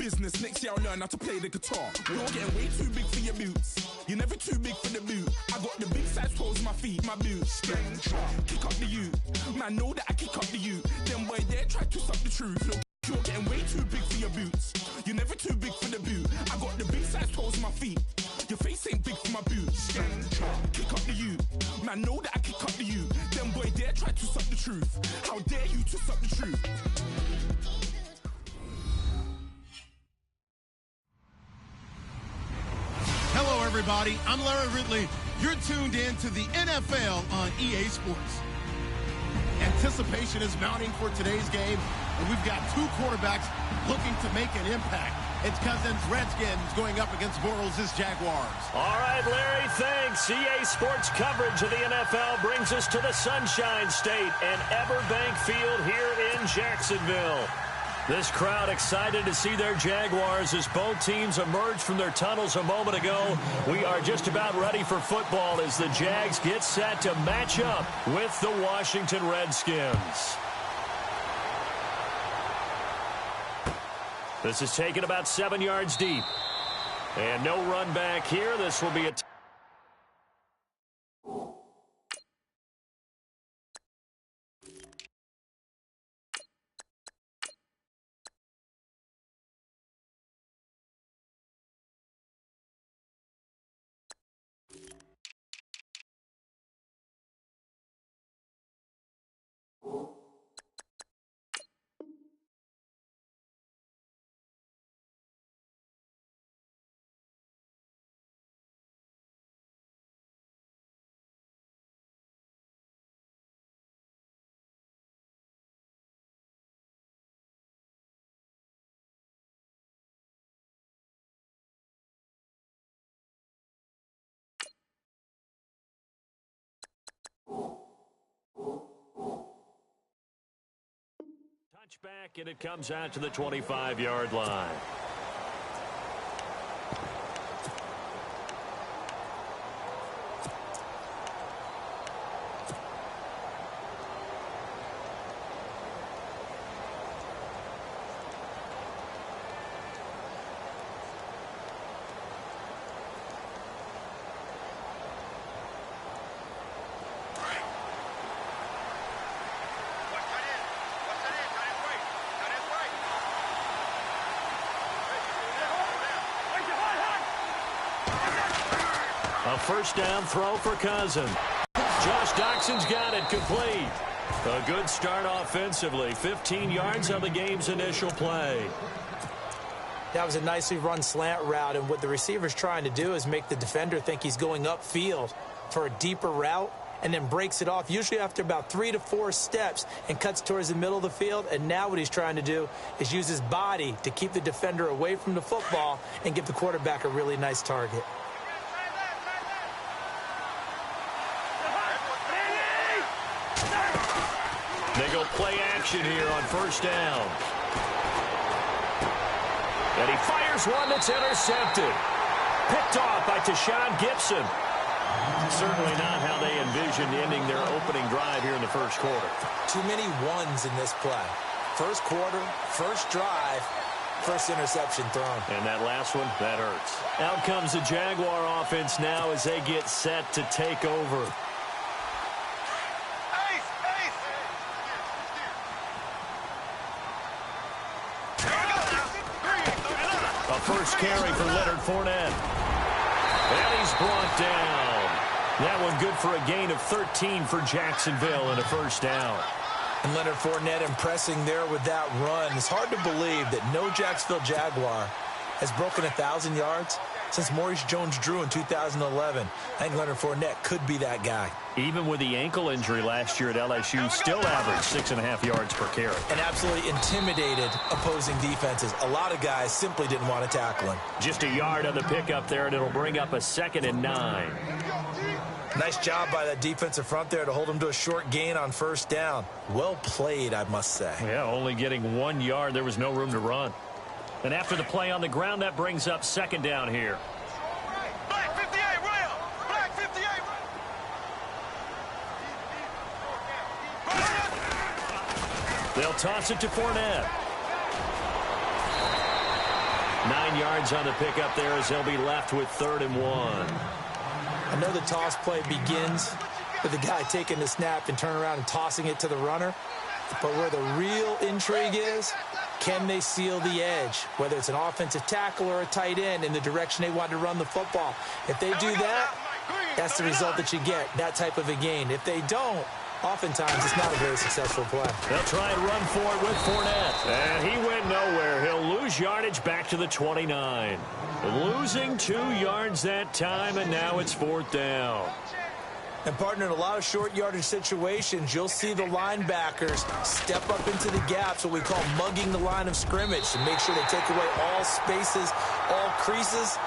business. Next year I'll learn how to play the guitar. You're getting way too big for your boots. You're never too big for the boot. I got the big size toes on my feet, my boots. Kick up the U. Man, know that I kick up the U. Them boy there try to suck the truth. Look, you're getting way too big for your boots. You're never too big for the boot. I got the big size toes on my feet. Your face ain't big for my boots. Kick up the U. Man, know that I kick up the U. Them boy there try to suck the truth. How dare you to suck the truth? Hello, everybody. I'm Larry Ridley. You're tuned in to the NFL on EA Sports. Anticipation is mounting for today's game, and we've got two quarterbacks looking to make an impact. It's Cousins Redskins going up against Bortles' Jaguars. All right, Larry, thanks. EA Sports coverage of the NFL brings us to the Sunshine State and Everbank Field here in Jacksonville. This crowd excited to see their Jaguars as both teams emerged from their tunnels a moment ago. We are just about ready for football as the Jags get set to match up with the Washington Redskins. This is taken about 7 yards deep. And no run back here. This will be a touchback, and it comes out to the 25-yard line. A first down throw for Cousins. Josh Doxson's got it complete. A good start offensively. 15 yards on the game's initial play. That was a nicely run slant route, and what the receiver's trying to do is make the defender think he's going upfield for a deeper route and then breaks it off, usually after about 3 to 4 steps, and cuts towards the middle of the field. And now what he's trying to do is use his body to keep the defender away from the football and give the quarterback a really nice target. They go play action here on first down. And he fires one that's intercepted. Picked off by Tashawn Gibson. Certainly not how they envisioned ending their opening drive here in the first quarter. Too many ones in this play. First quarter, first drive, first interception thrown. And that last one, that hurts. Out comes the Jaguar offense now as they get set to take over. First carry for Leonard Fournette. And he's brought down. That one good for a gain of 13 for Jacksonville and a first down. And Leonard Fournette impressing there with that run. It's hard to believe that no Jacksonville Jaguar has broken 1,000 yards since Maurice Jones-Drew in 2011. I think Leonard Fournette could be that guy. Even with the ankle injury last year at LSU, still averaged 6.5 yards per carry. And absolutely intimidated opposing defenses. A lot of guys simply didn't want to tackle him. Just a yard on the pickup there, and it'll bring up a 2nd and 9. Nice job by that defensive front there to hold him to a short gain on first down. Well played, I must say. Yeah, only getting 1 yard. There was no room to run. And after the play on the ground, that brings up 2nd down here. Black 58, William! Black 58! They'll toss it to Fournette. 9 yards on the pickup there as they'll be left with 3rd and 1. I know the toss play begins with the guy taking the snap and turning around and tossing it to the runner. But where the real intrigue is, can they seal the edge? Whether it's an offensive tackle or a tight end in the direction they want to run the football. If they do that, that's the result that you get, that type of a gain. If they don't, oftentimes it's not a very successful play. They'll try and run for it with Fournette. And he went nowhere. He'll lose yardage back to the 29. Losing 2 yards that time, and now it's 4th down. And, partner, in a lot of short yardage situations, you'll see the linebackers step up into the gaps, what we call mugging the line of scrimmage, to make sure they take away all spaces, all creases.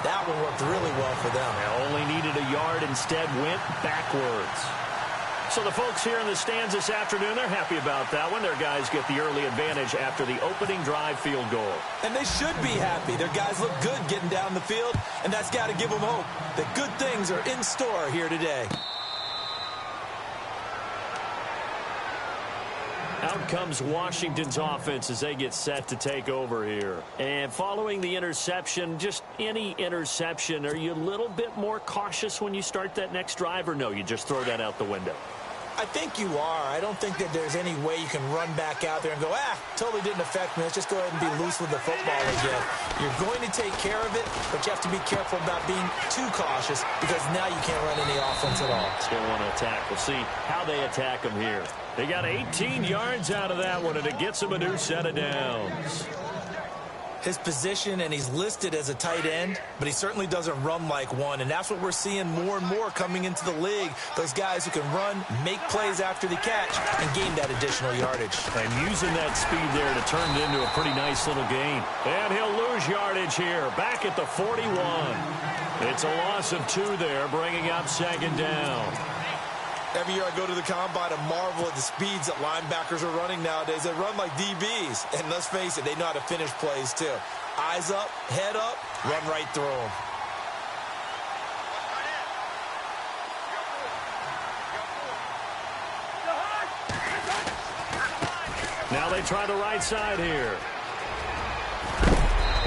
That one worked really well for them. They only needed a yard, instead went backwards. So the folks here in the stands this afternoon, they're happy about that one. Their guys get the early advantage after the opening drive field goal. And they should be happy. Their guys look good getting down the field, and that's got to give them hope that good things are in store here today. Out comes Washington's offense as they get set to take over here. And following the interception, just any interception, are you a little bit more cautious when you start that next drive, or no, you just throw that out the window? I think you are. I don't think that there's any way you can run back out there and go, totally didn't affect me. Let's just go ahead and be loose with the football again. You're going to take care of it, but you have to be careful about being too cautious because now you can't run any offense at all. Still want to attack. We'll see how they attack them here. They got 18 yards out of that one, and it gets them a new set of downs. His position, and he's listed as a tight end, but he certainly doesn't run like one, and that's what we're seeing more and more coming into the league. Those guys who can run, make plays after the catch, and gain that additional yardage. And using that speed there to turn it into a pretty nice little gain. And he'll lose yardage here, back at the 41. It's a loss of 2 there, bringing up 2nd down. Every year I go to the combine and marvel at the speeds that linebackers are running nowadays. They run like DBs. And let's face it, they know how to finish plays too. Eyes up, head up, run right through them. Now they try the right side here.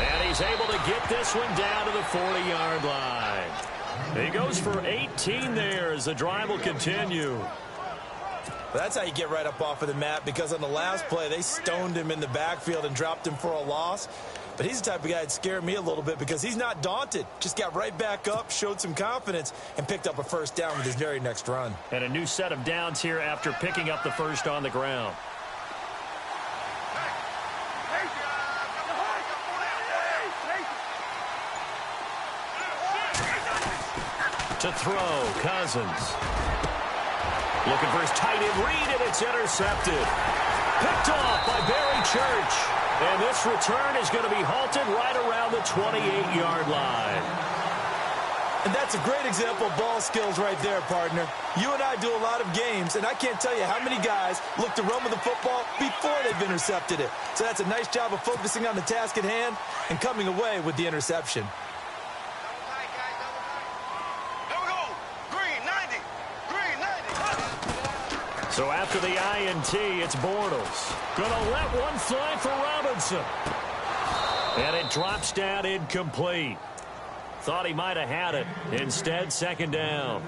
And he's able to get this one down to the 40-yard line. He goes for 18 there as the drive will continue. That's how you get right up off of the mat, because on the last play, they stoned him in the backfield and dropped him for a loss. But he's the type of guy that scared me a little bit because he's not daunted. Just got right back up, showed some confidence, and picked up a 1st down with his very next run. And a new set of downs here after picking up the 1st on the ground. To throw, Cousins. Looking for his tight end read, and it's intercepted. Picked off by Barry Church. And this return is going to be halted right around the 28-yard line. And that's a great example of ball skills right there, partner. You and I do a lot of games, and I can't tell you how many guys look to run with the football before they've intercepted it. So that's a nice job of focusing on the task at hand and coming away with the interception. So after the INT, it's Bortles. Gonna let one fly for Robinson. And it drops down incomplete. Thought he might have had it. Instead, 2nd down.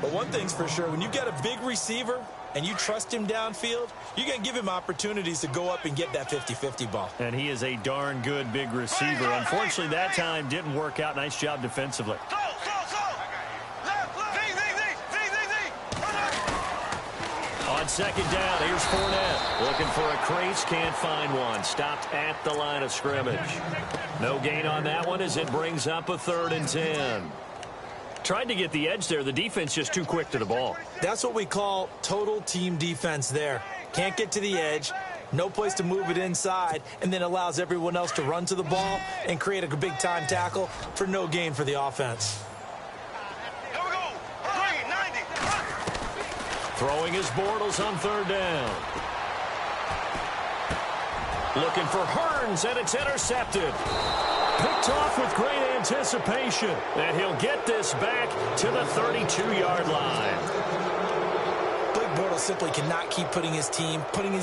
But one thing's for sure, when you get a big receiver and you trust him downfield, you're going to give him opportunities to go up and get that 50-50 ball. And he is a darn good big receiver. Unfortunately, that time didn't work out. Nice job defensively. On 2nd down, here's Fournette. Looking for a crease, can't find one. Stopped at the line of scrimmage. No gain on that one as it brings up a 3rd and 10. Tried to get the edge there. The defense just too quick to the ball. That's what we call total team defense there. Can't get to the edge, no place to move it inside, and then allows everyone else to run to the ball and create a big-time tackle for no gain for the offense. Throwing his Bortles on 3rd down. Looking for Hearns, and it's intercepted. Picked off with great anticipation. And he'll get this back to the 32-yard line. Blake Bortles Seattle simply cannot keep putting his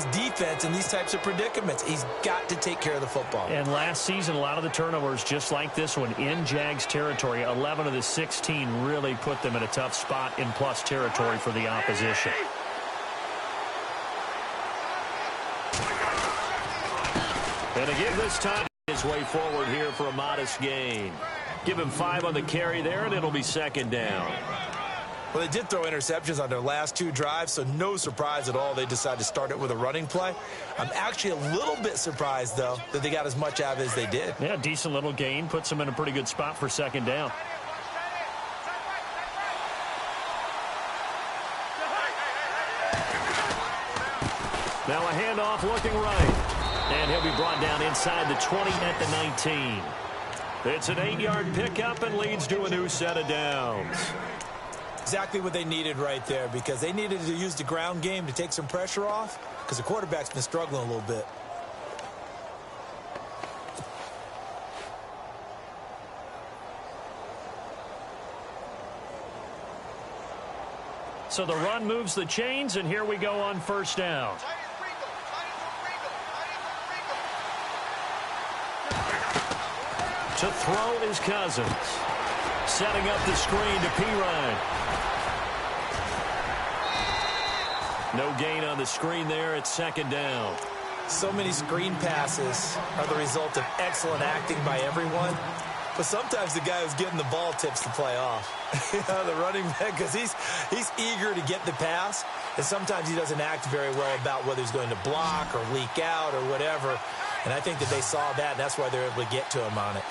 defense in these types of predicaments. He's got to take care of the football. And last season, a lot of the turnovers, just like this one, in Jags territory, 11 of the 16 really put them in a tough spot in plus territory for the opposition. And again, this time, his way forward here for a modest gain. Give him 5 on the carry there, and it'll be second down. Well, they did throw interceptions on their last 2 drives, so no surprise at all they decided to start it with a running play. I'm actually a little bit surprised, though, that they got as much out of it as they did. Yeah, decent little gain. Puts them in a pretty good spot for second down. Now a handoff looking right. And he'll be brought down inside the 20 at the 19. It's an 8-yard pickup and leads to a new set of downs. Exactly what they needed right there, because they needed to use the ground game to take some pressure off, because the quarterback's been struggling a little bit. So the run moves the chains, and here we go on first down. To throw is Cousins. Setting up the screen to Pirine. No gain on the screen there. It's second down. So many screen passes are the result of excellent acting by everyone. But sometimes the guy who's getting the ball tips the play off. The running back, because he's eager to get the pass. And sometimes he doesn't act very well about whether he's going to block or leak out or whatever. And I think that they saw that, and that's why they're able to get to him on it.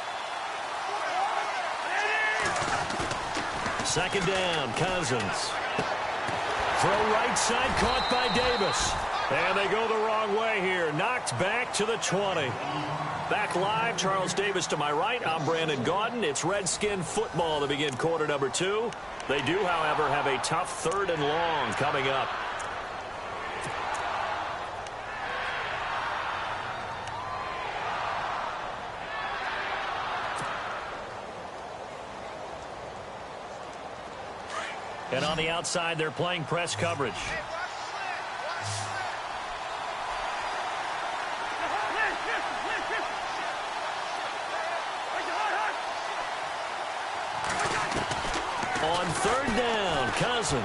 Second down, Cousins. Throw right side, caught by Davis. And they go the wrong way here. Knocked back to the 20. Back live, Charles Davis to my right. I'm Brandon Gaudin. It's Redskin football to begin quarter number 2. They do, however, have a tough 3rd and long coming up. And on the outside, they're playing press coverage. On 3rd down, Cousins.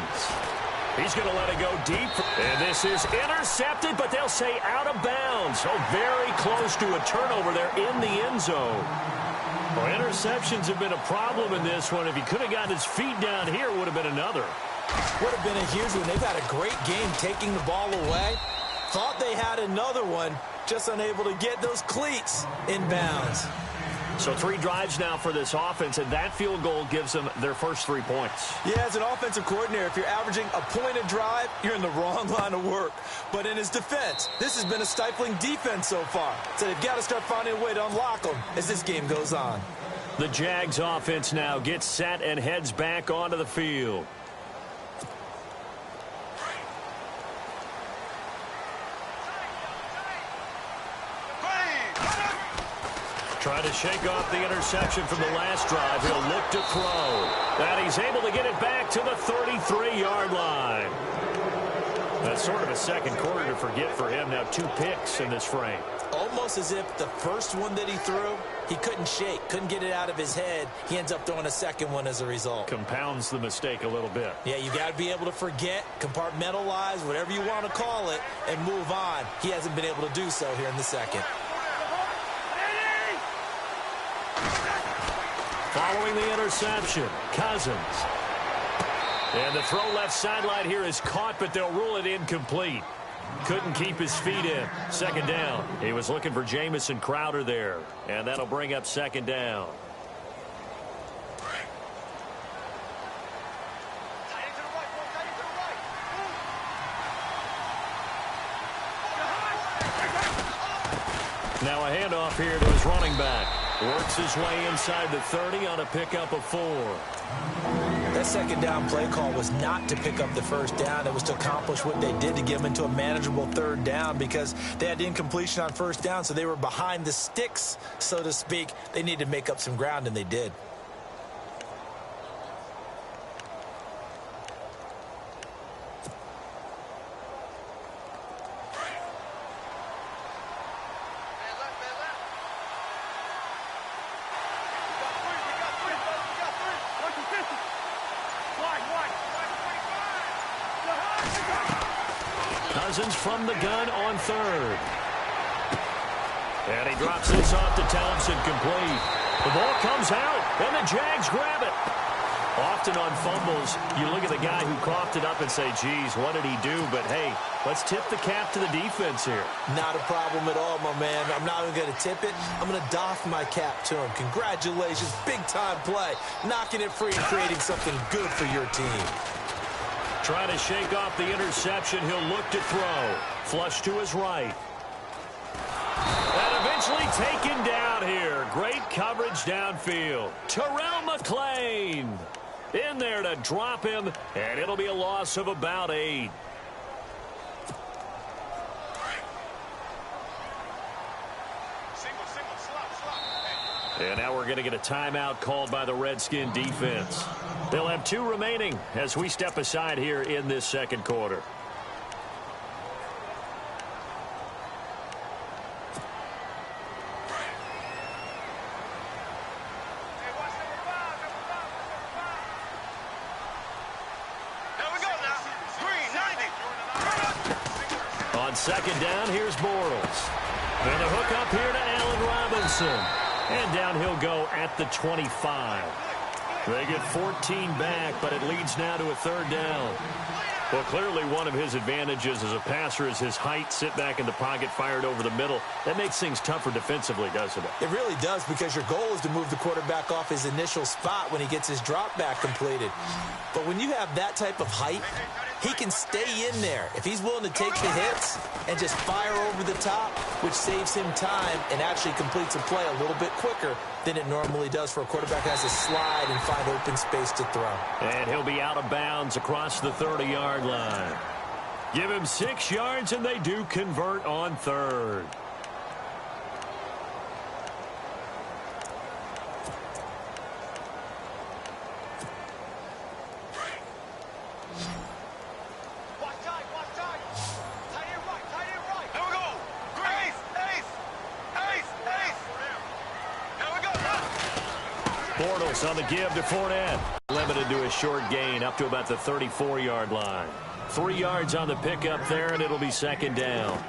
He's going to let it go deep. And this is intercepted, but they'll say out of bounds. So very close to a turnover there in the end zone. Well, interceptions have been a problem in this one. If he could have gotten his feet down here, it would have been another. Would have been a huge one. They've had a great game taking the ball away. Thought they had another one, just unable to get those cleats in bounds. So 3 drives now for this offense, and that field goal gives them their first 3 points. Yeah, as an offensive coordinator, if you're averaging a point a drive, you're in the wrong line of work. But in his defense, this has been a stifling defense so far. So they've got to start finding a way to unlock them as this game goes on. The Jags offense now gets set and heads back onto the field. Trying to shake off the interception from the last drive. He'll look to throw. And he's able to get it back to the 33-yard line. That's sort of a second quarter to forget for him. Now 2 picks in this frame. Almost as if the first one that he threw, he couldn't shake, couldn't get it out of his head. He ends up throwing a second one as a result. Compounds the mistake a little bit. Yeah, you got to be able to forget, compartmentalize, whatever you want to call it, and move on. He hasn't been able to do so here in the second. Following the interception, Cousins. And the throw left sideline here is caught, but they'll rule it incomplete. Couldn't keep his feet in. Second down. He was looking for Jamison Crowder there. And that'll bring up second down. Now a handoff here to his running back. Works his way inside the 30 on a pickup of 4. That second down play call was not to pick up the first down. It was to accomplish what they did to get them into a manageable 3rd down, because they had incompletion on first down, so they were behind the sticks, so to speak. They needed to make up some ground, and they did. Cousins from the gun on third. And he drops this off to Thompson, complete. The ball comes out, and the Jags grab it. Often on fumbles, you look at the guy who coughed it up and say, geez, what did he do? But, hey, let's tip the cap to the defense here. Not a problem at all, my man. I'm not even going to tip it. I'm going to doff my cap to him. Congratulations, big-time play. Knocking it free and creating something good for your team. Trying to shake off the interception. He'll look to throw. Flush to his right. And eventually taken down here. Great coverage downfield. Terrell McClain in there to drop him, and it'll be a loss of about 8. And now we're going to get a timeout called by the Redskin defense. They'll have 2 remaining as we step aside here in this second quarter. On second down, here's Bortles. And the hook up here to Allen Robinson. And down he'll go at the 25. They get 14 back, but it leads now to a third down. Well, clearly one of his advantages as a passer is his height, sit back in the pocket, fired over the middle. That makes things tougher defensively, doesn't it? It really does, because your goal is to move the quarterback off his initial spot when he gets his drop back completed. But when you have that type of height, he can stay in there if he's willing to take the hits and just fire over the top, which saves him time and actually completes a play a little bit quicker than it normally does for a quarterback who has to slide and find open space to throw. And he'll be out of bounds across the 30-yard line. Give him 6 yards, and they do convert on third. Bortles on the give to Fournette. Limited to a short gain up to about the 34-yard line. 3 yards on the pickup there, and it'll be second down.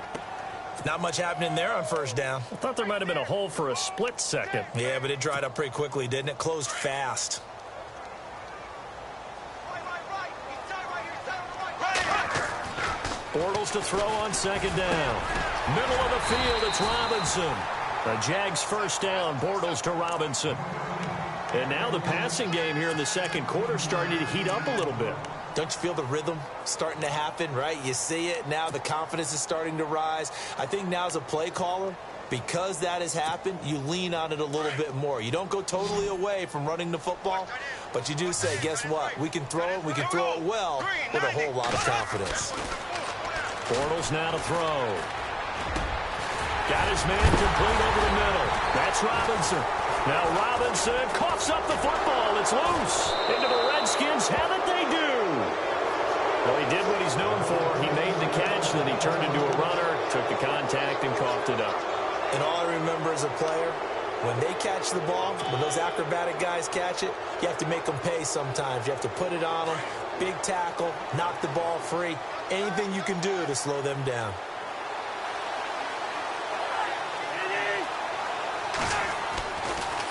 Not much happening there on first down. I thought there might have been a hole for a split second. Yeah, but it dried up pretty quickly, didn't it? Closed fast. Bortles to throw on second down. Middle of the field, it's Robinson. The Jags first down, Bortles to Robinson. And now the passing game here in the second quarter starting to heat up a little bit. Don't you feel the rhythm starting to happen, right? You see it now. The confidence is starting to rise. I think now as a play caller, because that has happened, you lean on it a little bit more. You don't go totally away from running the football, but you do say, guess what? We can throw it. We can throw it well with a whole lot of confidence. Bortles now to throw. Got his man complete over the middle. That's Robinson. Now Robinson coughs up the football. It's loose. Into the Redskins. Have it they do. Well, he did what he's known for. He made the catch, then he turned into a runner, took the contact, and coughed it up. And all I remember as a player, when they catch the ball, when those acrobatic guys catch it, you have to make them pay sometimes. You have to put it on them. Big tackle, knock the ball free. Anything you can do to slow them down.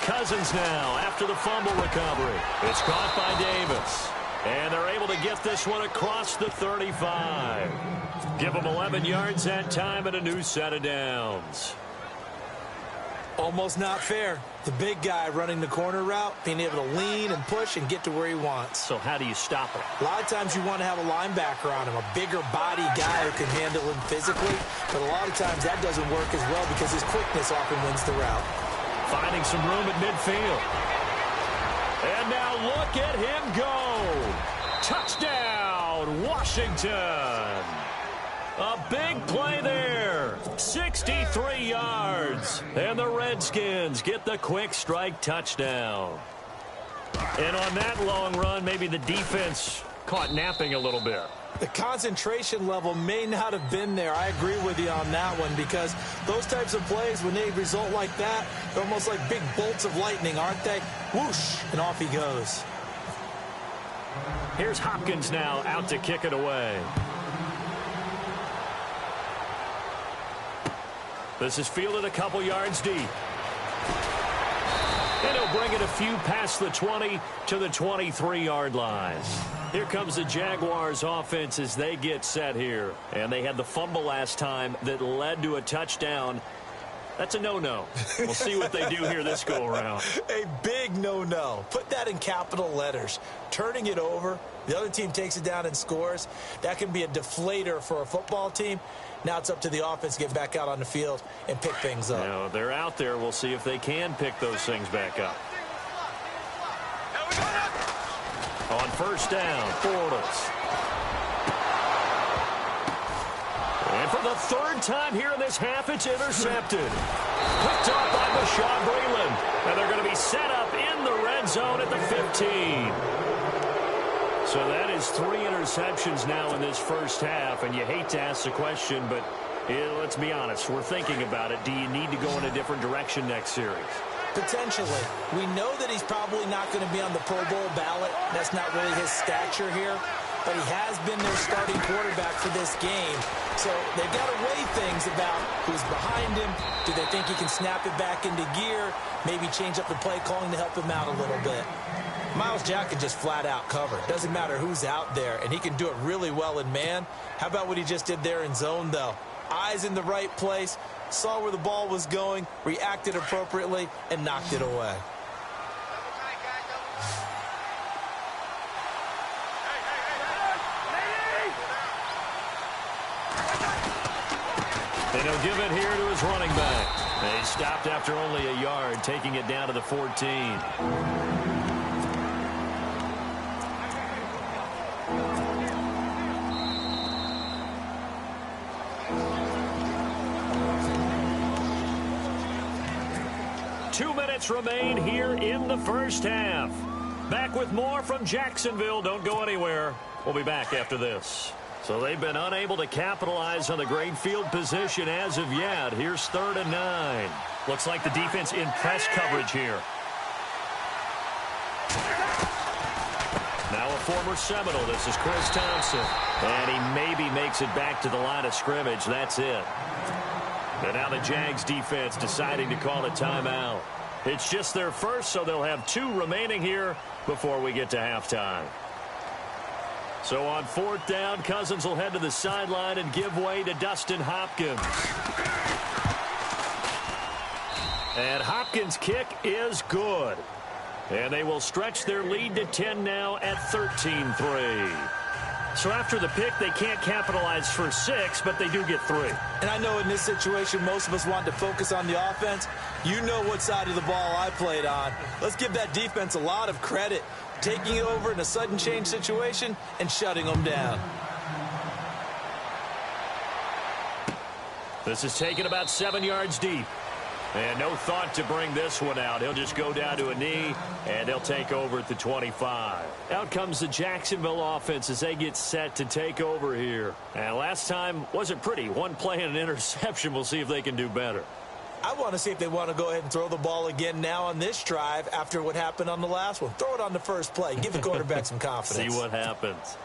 Cousins now after the fumble recovery. It's caught by Davis. And they're able to get this one across the 35. Give them 11 yards that time and a new set of downs. Almost not fair. The big guy running the corner route, being able to lean and push and get to where he wants. So how do you stop it? A lot of times you want to have a linebacker on him, a bigger body guy who can handle him physically. But a lot of times that doesn't work as well because his quickness often wins the route. Finding some room at midfield. And now look at him go. Touchdown, Washington. A big play there. 63 yards. And the Redskins get the quick strike touchdown. And on that long run, maybe the defense caught napping a little bit. The concentration level may not have been there. I agree with you on that one because those types of plays, when they result like that, they're almost like big bolts of lightning, aren't they? Whoosh, and off he goes. Here's Hopkins now out to kick it away. This is fielded a couple yards deep. And he'll bring it a few past the 20 to the 23-yard line. Here comes the Jaguars offense as they get set here. And they had the fumble last time that led to a touchdown. That's a no-no. We'll see what they do here this go-around. A big no-no. Put that in capital letters. Turning it over, the other team takes it down and scores. That can be a deflator for a football team. Now it's up to the offense to get back out on the field and pick things up. Now, they're out there. We'll see if they can pick those things back up. On first down, Bortles. And for the third time here in this half, it's intercepted. Picked off by Bashaud Breeland. And they're going to be set up in the red zone at the 15. So that is 3 interceptions now in this first half. And you hate to ask the question, but let's be honest. We're thinking about it. Do you need to go in a different direction next series? Potentially. We know that he's probably not going to be on the Pro Bowl ballot. That's not really his stature here. But he has been their starting quarterback for this game. So they've got to weigh things about who's behind him. Do they think he can snap it back into gear? Maybe change up the play calling to help him out a little bit. Myles Jack can just flat out cover. Doesn't matter who's out there, and he can do it really well in man. How about what he just did there in zone, though? Eyes in the right place, saw where the ball was going, reacted appropriately, and knocked it away. And he'll give it here to his running back. He stopped after only a yard, taking it down to the 14. Two minutes remain here in the first half. Back with more from Jacksonville. Don't go anywhere. We'll be back after this. So they've been unable to capitalize on the great field position as of yet. Here's 3rd and 9. Looks like the defense in press coverage here. Now a former Seminole. This is Chris Thompson. And he maybe makes it back to the line of scrimmage. That's it. And now the Jags defense deciding to call a timeout. It's just their first, so they'll have 2 remaining here before we get to halftime. So on 4th down, Cousins will head to the sideline and give way to Dustin Hopkins. And Hopkins' kick is good. And they will stretch their lead to 10 now at 13-3. So after the pick, they can't capitalize for 6, but they do get 3. And I know in this situation, most of us want to focus on the offense. You know what side of the ball I played on. Let's give that defense a lot of credit. Taking it over in a sudden change situation and shutting them down. This is taken about 7 yards deep. And no thought to bring this one out. He'll just go down to a knee, and they'll take over at the 25. Out comes the Jacksonville offense as they get set to take over here. And last time wasn't pretty. One play and an interception. We'll see if they can do better. I want to see if they want to go ahead and throw the ball again now on this drive after what happened on the last one. Throw it on the first play. Give the quarterback some confidence. See what happens.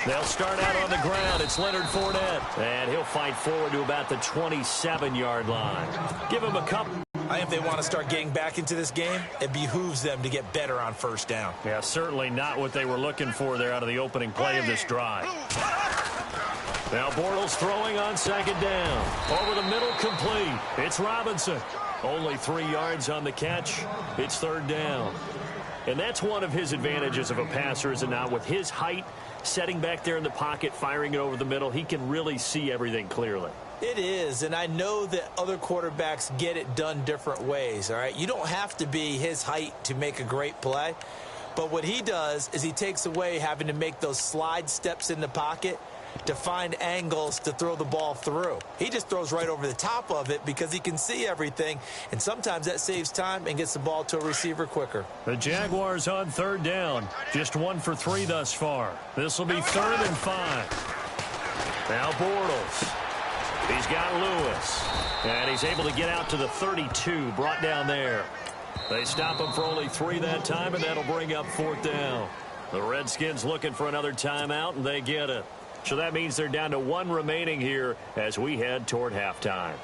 They'll start out on the ground. It's Leonard Fournette. And he'll fight forward to about the 27-yard line. Give him a couple. I think if they want to start getting back into this game, it behooves them to get better on first down. Yeah, certainly not what they were looking for there out of the opening play of this drive. Now Bortles throwing on 2nd down. Over the middle, complete. It's Robinson. Only 3 yards on the catch. It's 3rd down. And that's one of his advantages of a passer, is it not? With his height, setting back there in the pocket, firing it over the middle, he can really see everything clearly. It is, and I know that other quarterbacks get it done different ways, all right? You don't have to be his height to make a great play, but what he does is he takes away having to make those slide steps in the pocket to find angles to throw the ball through. He just throws right over the top of it because he can see everything, and sometimes that saves time and gets the ball to a receiver quicker. The Jaguars on 3rd down. Just 1 for 3 thus far. This will be 3rd and 5. Now Bortles. He's got Lewis. And he's able to get out to the 32, brought down there. They stop him for only 3 that time, and that'll bring up 4th down. The Redskins looking for another timeout, and they get it. So that means they're down to 1 remaining here as we head toward halftime.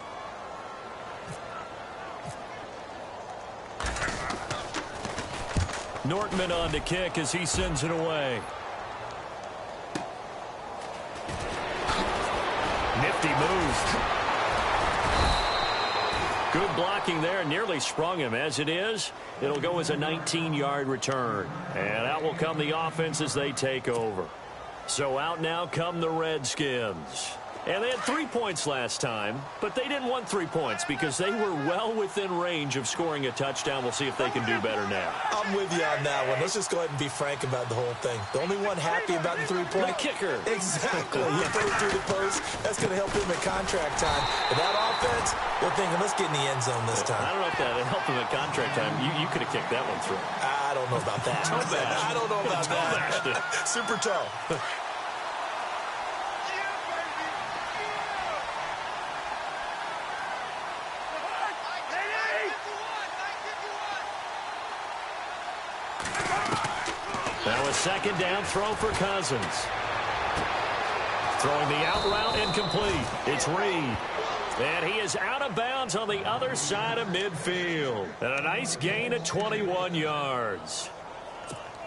Nortman on to kick as he sends it away. Nifty move. Good blocking there. Nearly sprung him. As it is, it'll go as a 19-yard return. And out will come the offense as they take over. So out now come the Redskins. And they had 3 points last time, but they didn't want 3 points because they were well within range of scoring a touchdown. We'll see if they can do better now. I'm with you on that one. Let's just go ahead and be frank about the whole thing. The only one happy about the 3-point. The kicker. Exactly. He threw it through the post. That's going to help him at contract time. But that offense, they're thinking, let's get in the end zone this time. I don't know if that helped him at contract time. You could have kicked that one through. I don't know about that. I don't know about that. Super toe. Now a second down throw for Cousins. Throwing the out route incomplete. It's Reed. And he is out of bounds on the other side of midfield. And a nice gain of 21 yards.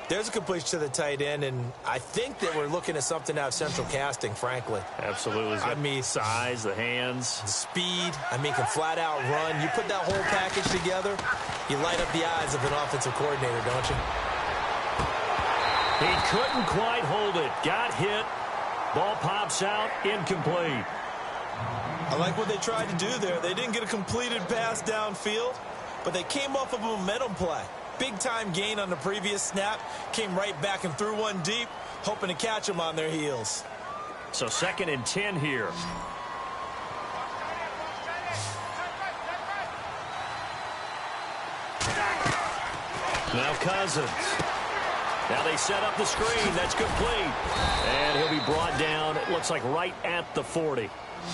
There's a completion to the tight end, and I think that we're looking at something out of central casting, frankly. Absolutely. I mean, size, the hands. the speed. I mean, can flat out run. You put that whole package together, you light up the eyes of an offensive coordinator, don't you? He couldn't quite hold it. Got hit. Ball pops out. Incomplete. I like what they tried to do there. They didn't get a completed pass downfield, but they came off of a momentum play. Big-time gain on the previous snap. Came right back and threw one deep, hoping to catch them on their heels. So 2nd and 10 here. Now Cousins. Now they set up the screen. That's complete. And he'll be brought down, it looks like right at the 40.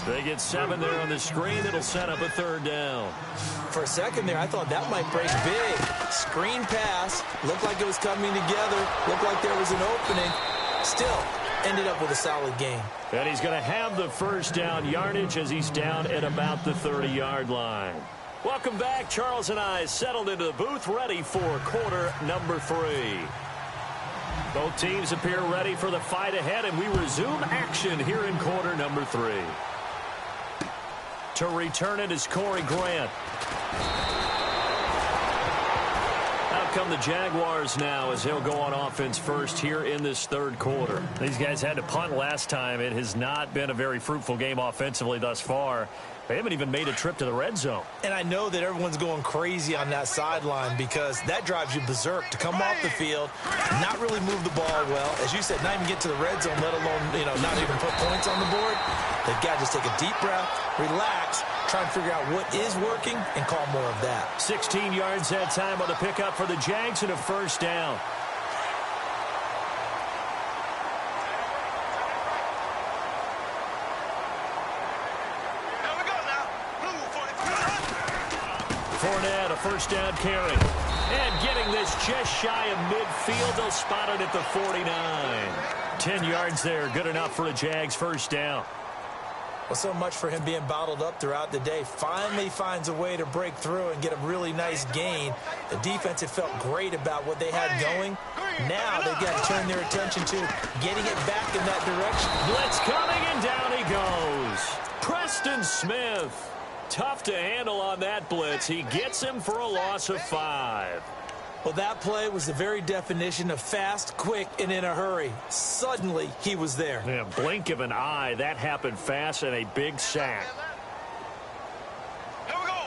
They get 7 there on the screen. It'll set up a 3rd down. For a second there, I thought that might break big. Screen pass. Looked like it was coming together. Looked like there was an opening. Still, ended up with a solid gain. And he's going to have the 1st down yardage as he's down at about the 30-yard line. Welcome back. Charles and I settled into the booth, ready for quarter number 3. Both teams appear ready for the fight ahead, and we resume action here in quarter number 3. To return it is Corey Grant. Out come the Jaguars now as he'll go on offense first here in this 3rd quarter. These guys had to punt last time. It has not been a very fruitful game offensively thus far. They haven't even made a trip to the red zone. And I know that everyone's going crazy on that sideline because that drives you berserk to come off the field, not really move the ball well. As you said, not even get to the red zone, let alone, not even put points on the board. They've got to just take a deep breath, relax, try and figure out what is working, and call more of that. 16 yards that time on the pickup for the Jags and a 1st down. Fournette, a 1st down carry. And getting this just shy of midfield. They'll spot it at the 49. 10 yards there. Good enough for a Jags 1st down. Well, so much for him being bottled up throughout the day. Finally finds a way to break through and get a really nice gain. The defense had felt great about what they had going. Now they've got to turn their attention to getting it back in that direction. Blitz coming, and down he goes. Preston Smith. Tough to handle on that blitz. He gets him for a loss of 5. Well, that play was the very definition of fast, quick, and in a hurry. Suddenly, he was there. Yeah, blink of an eye. That happened fast, and a big sack. Here we go.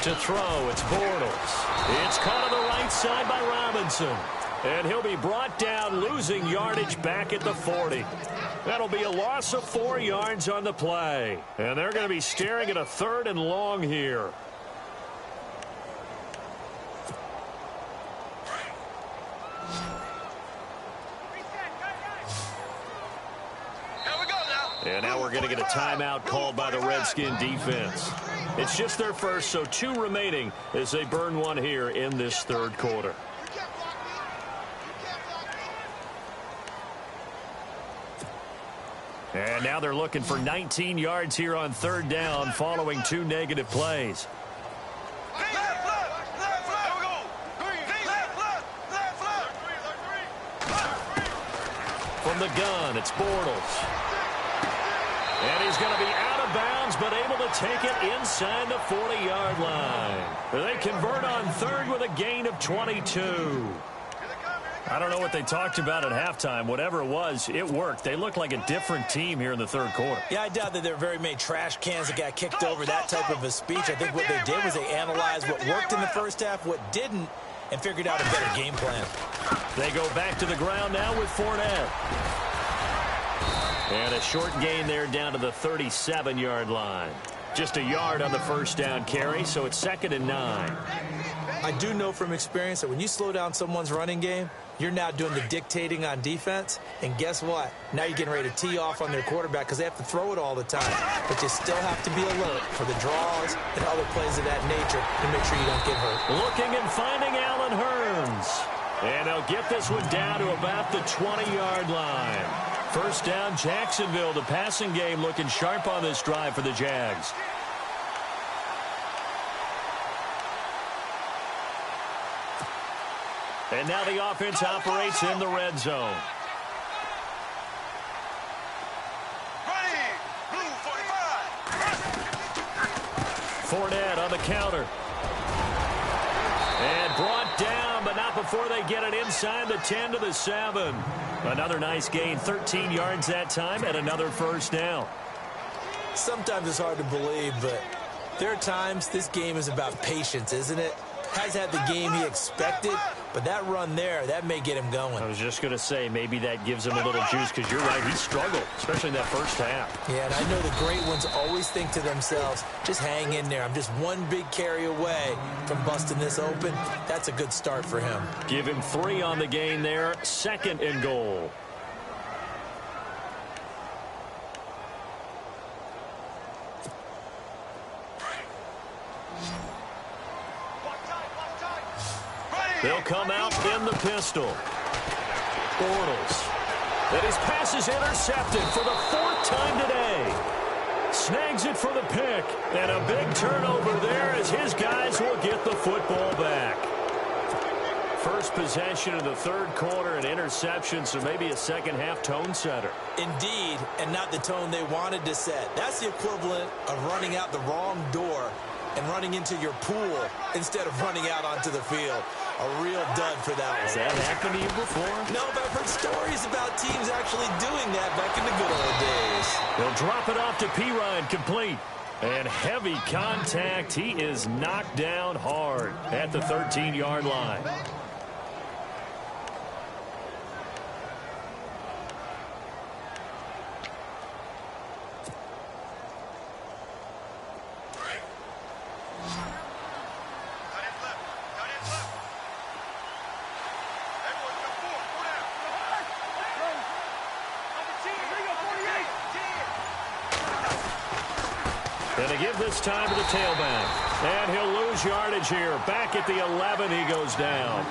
To throw, it's Bortles. It's caught on the right side by Robinson. And he'll be brought down, losing yardage back at the 40. That'll be a loss of 4 yards on the play. And they're going to be staring at a 3rd and long here. And now we're going to get a timeout called by the Redskin defense. It's just their 1st, so 2 remaining as they burn one here in this 3rd quarter. And now they're looking for 19 yards here on third down following 2 negative plays. From the gun, it's Bortles. And he's going to be out of bounds, but able to take it inside the 40-yard line. They convert on third with a gain of 22. I don't know what they talked about at halftime. Whatever it was, it worked. They looked like a different team here in the third quarter. Yeah, I doubt that there were very many trash cans that got kicked over, that type of a speech. I think what they did was they analyzed what worked in the first half, what didn't, and figured out a better game plan. They go back to the ground now with Fournette. And a short gain there down to the 37-yard line. Just a yard on the first down carry, so it's 2nd and 9. I do know from experience that when you slow down someone's running game, you're now doing the dictating on defense. And guess what? Now you're getting ready to tee off on their quarterback because they have to throw it all the time. But you still have to be alert for the draws and other plays of that nature to make sure you don't get hurt. Looking and finding Allen Hurns. And they'll get this one down to about the 20-yard line. First down, Jacksonville. The passing game looking sharp on this drive for the Jags. And now the offense operates in the red zone. Ready, blue 45. Fournette on the counter. And brought down, but not before they get it inside the 10 to the 7. Another nice gain, 13 yards that time, and another first down. Sometimes it's hard to believe, but there are times this game is about patience, isn't it? Has had the game he expected, but that run there, that may get him going. I was just going to say, maybe that gives him a little juice, because you're right, he struggled, especially in that first half. Yeah, and I know the great ones always think to themselves, just hang in there. I'm just one big carry away from busting this open. That's a good start for him. Give him 3 on the gain there, 2nd and goal. They'll come out in the pistol. Bortles. And his pass is intercepted for the 4th time today. Snags it for the pick. And a big turnover there as his guys will get the football back. First possession of the third quarter, an interception, so maybe a second-half tone setter. Indeed, and not the tone they wanted to set. That's the equivalent of running out the wrong door and running into your pool instead of running out onto the field. A real dud for that one. Has that happened to you before? No, but I've heard stories about teams actually doing that back in the good old days. They'll drop it off to P-Ryan, complete. And heavy contact. He is knocked down hard at the 13-yard line. And to give this time to the tailback. And he'll lose yardage here. Back at the 11, he goes down.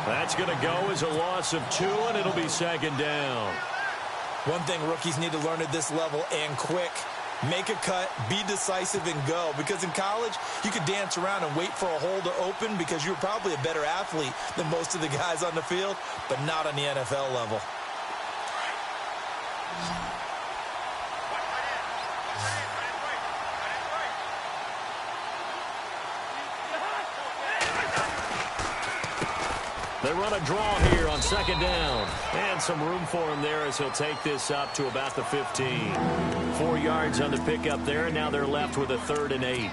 That's going to go as a loss of 2, and it'll be 2nd down. One thing rookies need to learn at this level, and quick, make a cut, be decisive, and go. Because in college, you could dance around and wait for a hole to open because you're probably a better athlete than most of the guys on the field, but not on the NFL level. They run a draw here on 2nd down. And some room for him there as he'll take this up to about the 15. 4 yards on the pickup there, and now they're left with a 3rd and 8.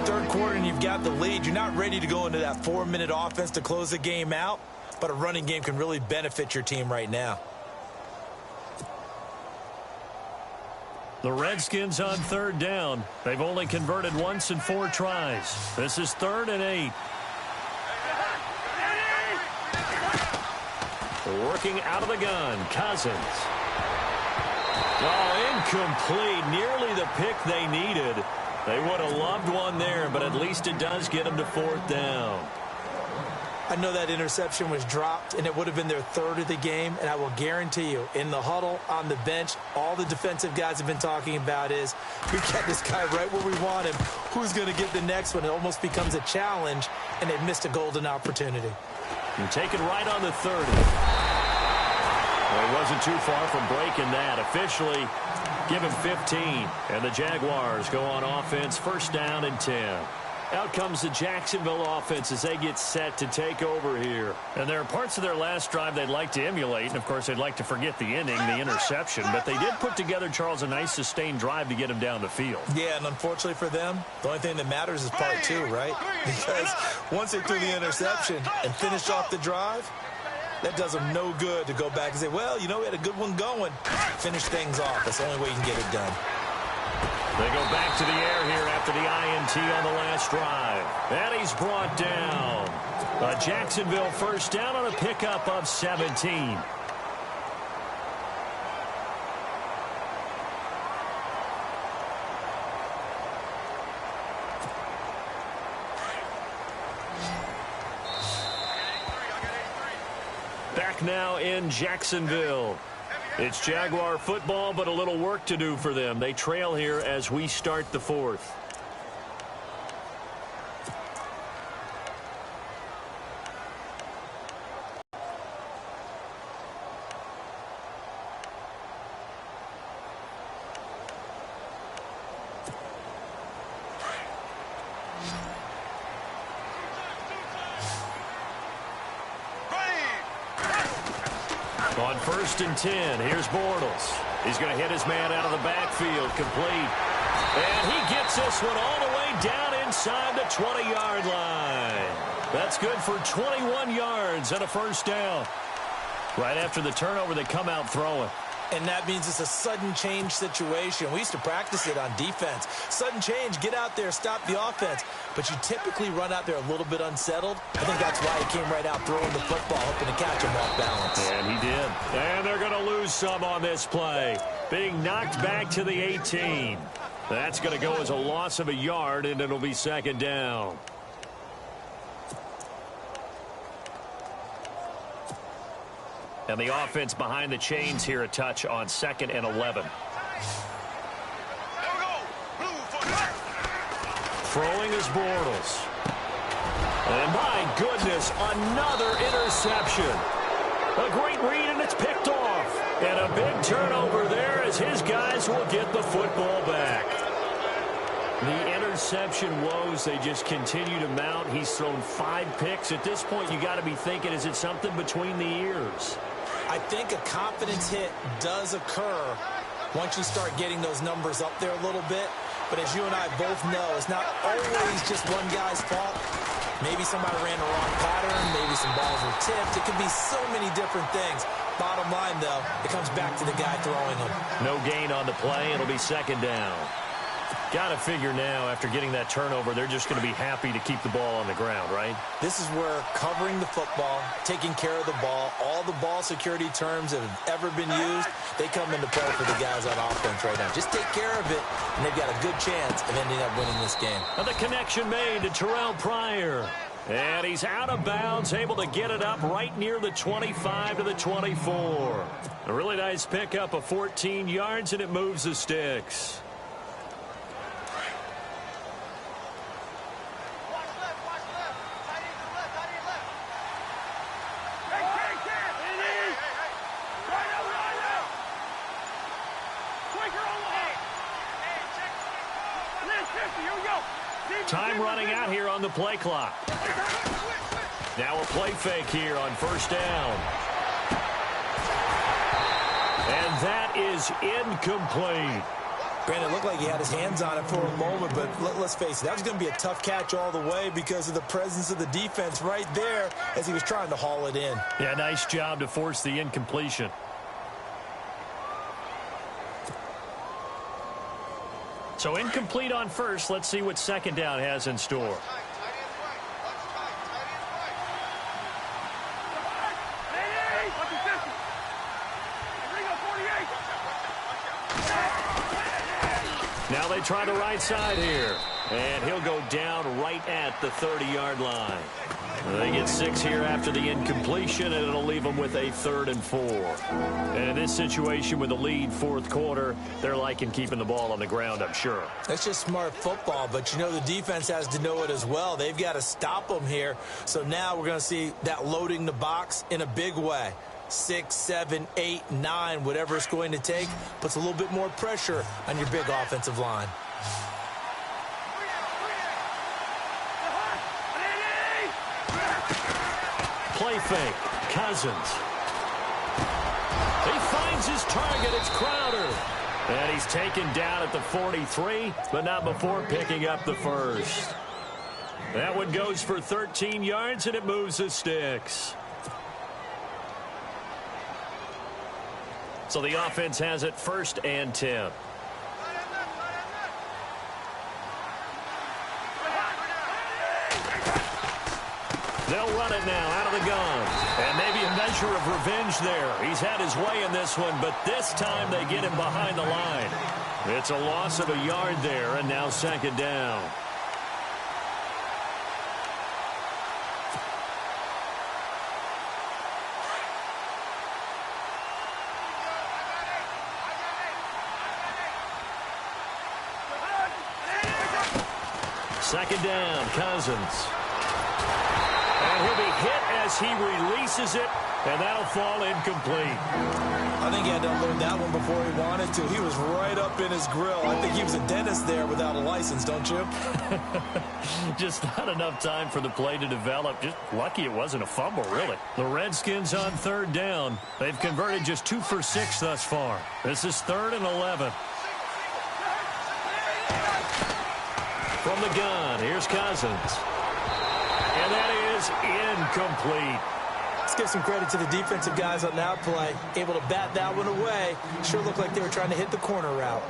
Third quarter and you've got the lead. You're not ready to go into that 4-minute offense to close the game out, but a running game can really benefit your team right now. The Redskins on 3rd down. They've only converted once in 4 tries. This is 3rd and 8. Working out of the gun, Cousins. Oh, incomplete. Nearly the pick they needed. They would have loved one there, but at least it does get them to 4th down. I know that interception was dropped, and it would have been their third of the game, and I will guarantee you, in the huddle, on the bench, all the defensive guys have been talking about is, we got this guy right where we want him. Who's going to get the next one? It almost becomes a challenge, and they've missed a golden opportunity. You're taken right on the 30. Well, he wasn't too far from breaking that. Officially, give him 15, and the Jaguars go on offense, first down and 10. Out comes the Jacksonville offense as they get set to take over here. And there are parts of their last drive they'd like to emulate. And, of course, they'd like to forget the ending, the interception. But they did put together, Charles, a nice sustained drive to get him down the field. Yeah, and unfortunately for them, the only thing that matters is part two, right? Because once they threw the interception and finished off the drive, that does them no good to go back and say, well, you know, we had a good one going. Finish things off. That's the only way you can get it done. They go back to the air here after the INT on the last drive. And he's brought down. A Jacksonville first down on a pickup of 17. Back now in Jacksonville. It's Jaguar football, but a little work to do for them. They trail here as we start the fourth. On first and 10, here's Bortles. He's going to hit his man out of the backfield, complete. And he gets this one all the way down inside the 20-yard line. That's good for 21 yards and a first down. Right after the turnover, they come out throwing. And that means it's a sudden change situation. We used to practice it on defense. Sudden change, get out there, stop the offense. But you typically run out there a little bit unsettled. I think that's why he came right out throwing the football, hoping to catch him off balance. And he did. And they're going to lose some on this play. Being knocked back to the 18. That's going to go as a loss of a yard, and it'll be second down. And the offense behind the chains here a touch on 2nd and 11. Throwing is Bortles. And my goodness, another interception. A great read, and it's picked off. And a big turnover there as his guys will get the football back. The interception woes, they just continue to mount. He's thrown 5 picks. At this point, you got to be thinking, is it something between the ears? I think a confidence hit does occur once you start getting those numbers up there a little bit. But as you and I both know, it's not always just one guy's fault. Maybe somebody ran the wrong pattern. Maybe some balls were tipped. It could be so many different things. Bottom line, though, it comes back to the guy throwing them. No gain on the play. It'll be second down. Got to figure now, after getting that turnover, they're just going to be happy to keep the ball on the ground, right? This is where covering the football, taking care of the ball, all the ball security terms that have ever been used, they come into play for the guys on offense right now. Just take care of it, and they've got a good chance of ending up winning this game. And the connection made to Terrell Pryor. And he's out of bounds, able to get it up right near the 25 to the 24. A really nice pickup of 14 yards, and it moves the sticks. Time running out here on the play clock. Now a play fake here on first down. And that is incomplete. Brandon, it looked like he had his hands on it for a moment, but let's face it, that was going to be a tough catch all the way because of the presence of the defense right there as he was trying to haul it in. Yeah, nice job to force the incompletion. So incomplete on first. Let's see what second down has in store. Now they try the right side here. And he'll go down right at the 30-yard line. They get 6 here after the incompletion, and it'll leave them with a 3rd and 4. And in this situation with the lead fourth quarter, they're liking keeping the ball on the ground, I'm sure. That's just smart football, but you know the defense has to know it as well. They've got to stop them here. So now we're going to see that loading the box in a big way. 6, 7, 8, 9, whatever it's going to take, puts a little bit more pressure on your big offensive line. Play fake. Cousins. He finds his target. It's Crowder. And he's taken down at the 43, but not before picking up the first. That one goes for 13 yards, and it moves the sticks. So the offense has it 1st and 10. They'll run it now out of the gun. And maybe a measure of revenge there. He's had his way in this one, but this time they get him behind the line. It's a loss of a yard there, and now 2nd down. Second down, Cousins. And he'll be hit as he releases it, and that'll fall incomplete. I think he had to unload that one before he wanted to. He was right up in his grill. I think he was a dentist there without a license, don't you? Just not enough time for the play to develop. Just lucky it wasn't a fumble, really. The Redskins on 3rd down. They've converted just 2 for 6 thus far. This is 3rd and 11. From the gun, here's Cousins. And that is incomplete. Let's give some credit to the defensive guys on that play. Able to bat that one away. Sure looked like they were trying to hit the corner route.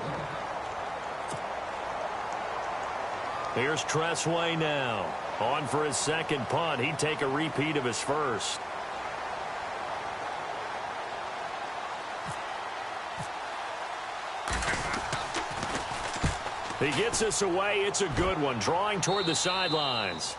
Here's Tressway now. On for his 2nd punt. He'd take a repeat of his first. He gets us away. It's a good one. Drawing toward the sidelines.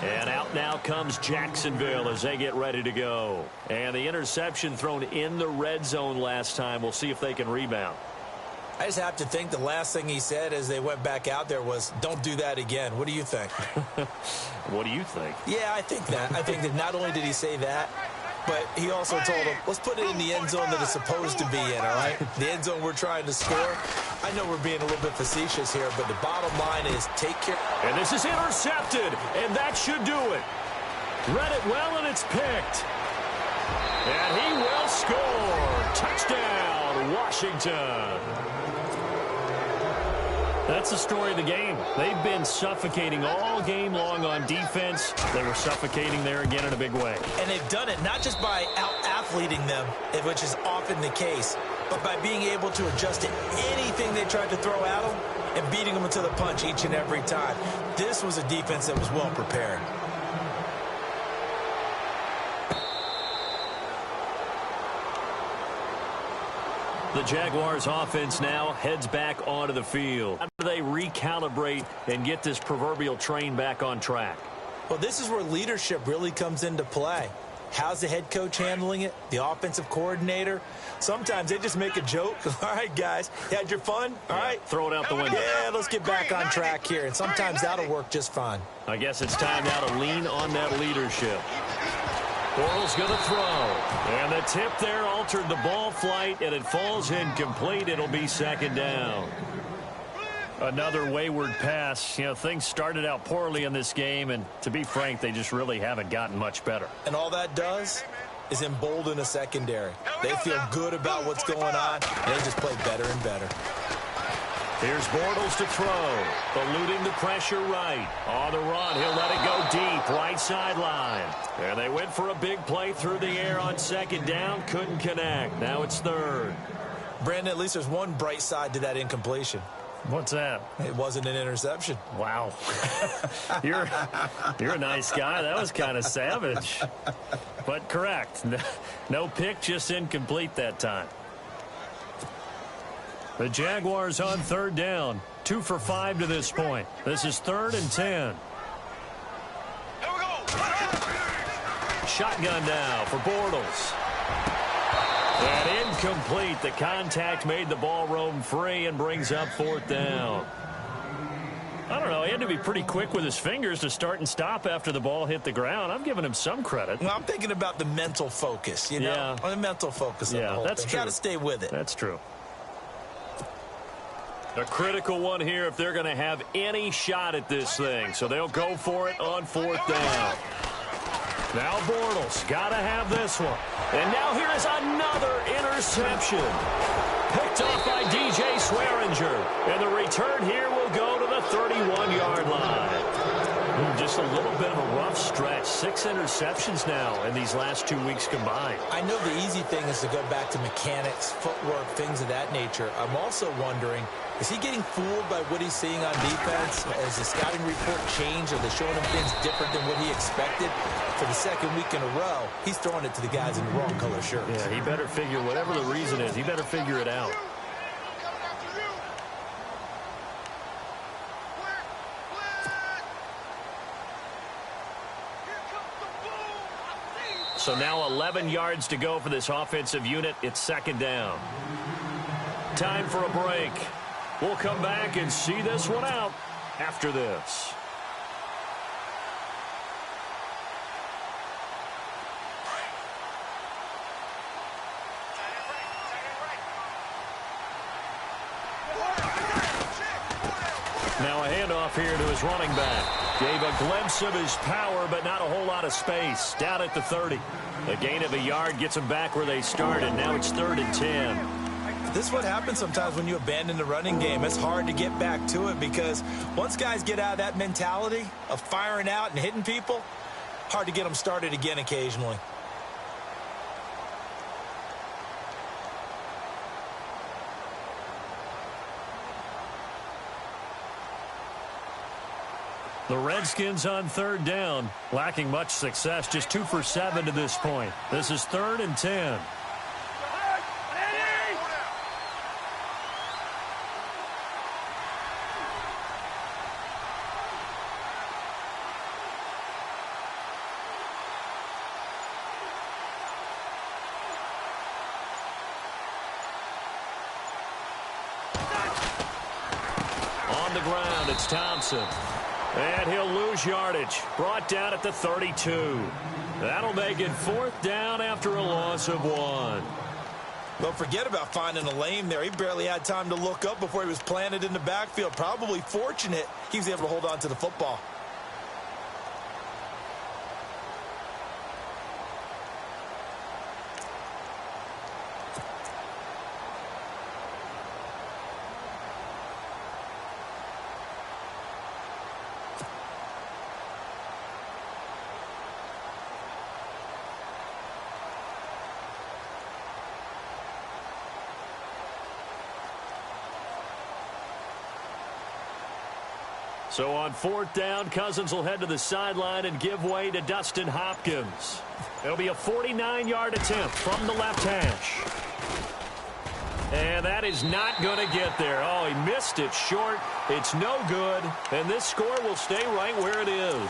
And out now comes Jacksonville as they get ready to go. And the interception thrown in the red zone last time. We'll see if they can rebound. I just have to think the last thing he said as they went back out there was, don't do that again. What do you think? What do you think? Yeah, I think that. I think that not only did he say that, but he also told him, let's put it in the end zone that it's supposed to be in, all right? The end zone we're trying to score. I know we're being a little bit facetious here, but the bottom line is take care. And this is intercepted, and that should do it. Read it well, and it's picked. And he will score. Touchdown, Washington. That's the story of the game. They've been suffocating all game long on defense. They were suffocating there again in a big way. And they've done it not just by out-athleting them, which is often the case, but by being able to adjust to anything they tried to throw at them and beating them to the punch each and every time. This was a defense that was well prepared. The Jaguars offense now heads back onto the field. How do they recalibrate and get this proverbial train back on track? Well, this is where leadership really comes into play. How's the head coach handling it? The offensive coordinator? Sometimes they just make a joke. All right, guys, you had your fun? All right. Throw it out the window. Yeah, let's get back on track here. And sometimes that'll work just fine. I guess it's time now to lean on that leadership. Bortles going to throw. And the tip there altered the ball flight, and it falls incomplete. It'll be 2nd down. Another wayward pass. You know, things started out poorly in this game, and to be frank, they just really haven't gotten much better. And all that does is embolden a secondary. They feel good about what's going on, and they just play better and better. Here's Bortles to throw. Eluding the pressure right. On the run, he'll let it go deep. Right sideline. And they went for a big play through the air on 2nd down. Couldn't connect. Now it's 3rd. Brandon, at least there's one bright side to that incompletion. What's that? It wasn't an interception. Wow. You're a nice guy. That was kind of savage. But correct. No pick, just incomplete that time. The Jaguars on 3rd down. 2 for 5 to this point. This is 3rd and 10. Shotgun now for Bortles. And incomplete. The contact made the ball roam free and brings up 4th down. I don't know. He had to be pretty quick with his fingers to start and stop after the ball hit the ground. I'm giving him some credit. Well, I'm thinking about the mental focus, you know? On the mental focus on the whole thing. Got to stay with it. That's true. A critical one here if they're going to have any shot at this thing. So they'll go for it on 4th down. Now Bortles got to have this one. And now here is another interception. Picked off by DJ Swearinger. And the return here will go to the 31-yard line. Just a little bit of a rough stretch. 6 interceptions now in these last 2 weeks combined. I know the easy thing is to go back to mechanics, footwork, things of that nature. I'm also wondering, is he getting fooled by what he's seeing on defense? Has the scouting report changed? Are they showing him things different than what he expected? For the second week in a row, he's throwing it to the guys in the wrong color shirts. Yeah, he better figure, whatever the reason is, he better figure it out. So now 11 yards to go for this offensive unit. It's 2nd down. Time for a break. We'll come back and see this one out after this. Now a handoff here to his running back. Gave a glimpse of his power, but not a whole lot of space. Down at the 30. A gain of a yard gets them back where they started. Now it's 3rd and 10. This is what happens sometimes when you abandon the running game. It's hard to get back to it because once guys get out of that mentality of firing out and hitting people, hard to get them started again occasionally. The Redskins on 3rd down, lacking much success, just 2 for 7 to this point. This is 3rd and 10. On the ground, it's Thompson. And he'll lose yardage. Brought down at the 32. That'll make it 4th down after a loss of 1. Well, forget about finding a lane there. He barely had time to look up before he was planted in the backfield. Probably fortunate he was able to hold on to the football. So on 4th down, Cousins will head to the sideline and give way to Dustin Hopkins. It'll be a 49-yard attempt from the left hash. And that is not going to get there. Oh, he missed it short. It's no good. And this score will stay right where it is.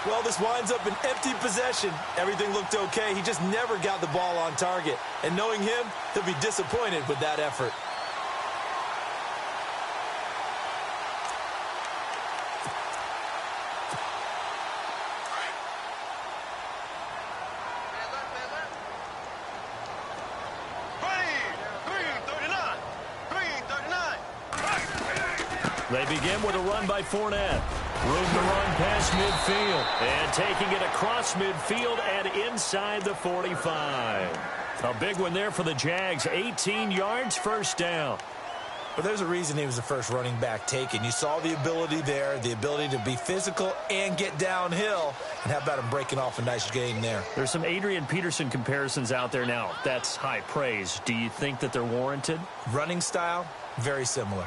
Well, this winds up an empty possession. Everything looked okay. He just never got the ball on target. And knowing him, he'll be disappointed with that effort. They begin with a run by Fournette. Room to run past midfield. And taking it across midfield and inside the 45. A big one there for the Jags. 18 yards, 1st down. But there's a reason he was the first running back taken. You saw the ability there, the ability to be physical and get downhill. And how about him breaking off a nice gain there? There's some Adrian Peterson comparisons out there now. That's high praise. Do you think that they're warranted? Running style, very similar.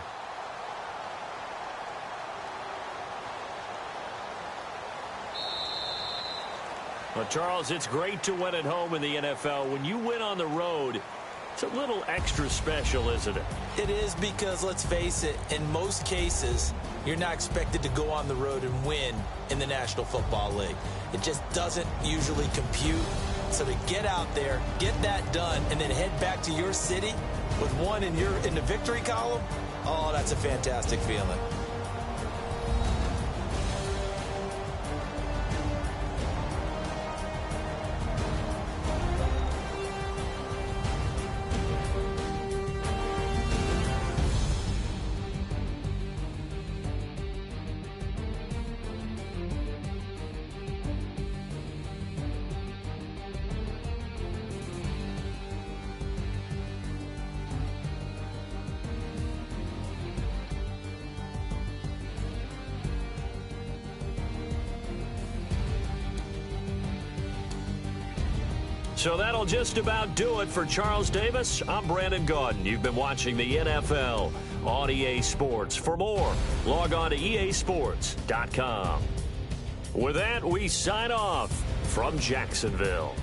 Well, Charles, it's great to win at home in the NFL. When you win on the road, It's a little extra special, isn't it? It is, because let's face it, in most cases, you're not expected to go on the road and win in the National Football League. It just doesn't usually compute. So to get out there, get that done, and then head back to your city with one in the victory column, oh, that's a fantastic feeling. So that'll just about do it for Charles Davis. I'm Brandon Gaudin. You've been watching the NFL on EA Sports. For more, log on to easports.com. With that, we sign off from Jacksonville.